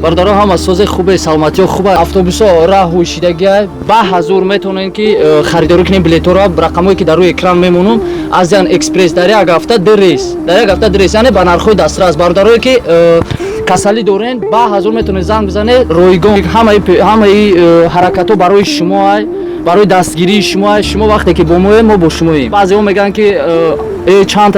бародаро ҳама сози хубе, саломатиё хубе, автобусо раҳ ҳушидагиай ба ҳазур метонен ки харидорӣ кунем билетҳоро, рақамое ки дар рӯи экран мемонум. Азиян экспресс дар як ҳафта 2 рейс, яъне ба нархҳои дастрас. Бародарое ки касалӣ дорен ба ҳазур метонед занг бизанед, ройгон ҳамаи ҳаракатҳо барои шумоай, барои дастгирии шумоай. Шумо вақте ки бо моем, мо бо шумоем. баъзеҳо мегӯянд ки чанд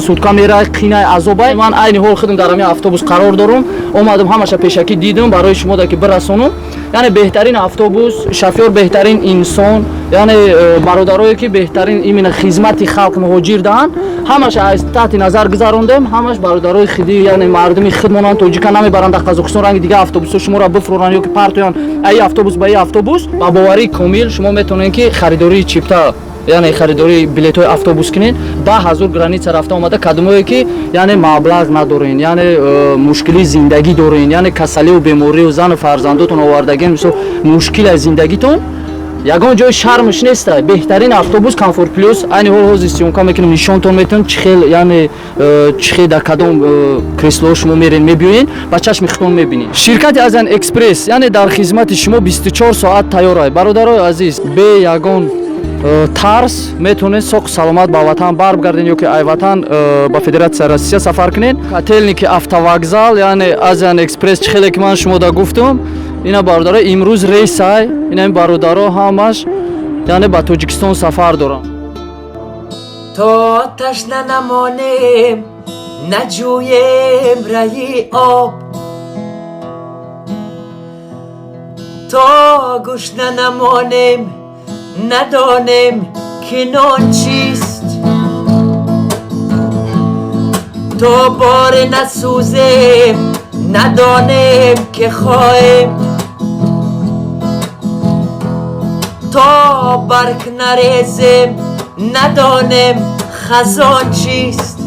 сутка мерай, қинай азобай. Ман айни ҳол худам дар ҳамин автобус қарор дорам, омадам ҳамаша пешакӣ дидам барои шумо ки бирасонам. яъне беҳтарин автобус, шофёр беҳтарин инсон, яъне бародарое ки беҳтарин именно хизмати халқ муҳоҷир даҳанд, ҳамаша аз таҳти назар гузарондем. ҳамаш бародарои хидӣ, яъне мардуми хидмонанд, тоҷика намебаранд дар Қазоқистон ранги дига автобусҳо шуморо бифуроранд ё ки партоянд ай автобус ба ай автобус. Ба боварии комил шумо метавонед ки харидории чипта, яъне харидории билетҳои автобус кунед. ба ҳазур граница рафта омада кадомое ки яъне маблағ надорен, яъне мушкили зиндагӣ дорен, яъне касалию беморию зану фарзандотон овардаген, мисол мушкили зиндагитон, ягон ҷои шармш неста. беҳтарин автобус Комфорт Плюс. айни ҳол ҳозир сиёмка мекунем, нишонтон метавонем чӣ хел, яъне чӣ хел дар кадом креслоҳо шумо мерен мебиёед, ба чашми худтон мебинед. Ширкати Азиян экспресс яъне дар хизмати шумо 24 соат тайёрай. бародарои азиз, бе ягон тарс метавонед соқ саломат ба ватан баргарден ё ки ай ватан ба Федератсияи Россия сафар кунед. Котелники автовокзал, яъне Азиян экспресс, чӣ хеле ки ман шумо да гуфтам, ина бародаро имрӯз рейсай, ина бародаро ҳамаш яъне ба Тоҷикистон сафар дорам. То ташна намонем, наҷӯем раҳи об, то гӯшна намонем, ندانم که نان چیست. تا بار نسوزم ندانم که خواهم، تا برگ نریزم ندانم خزان چیست.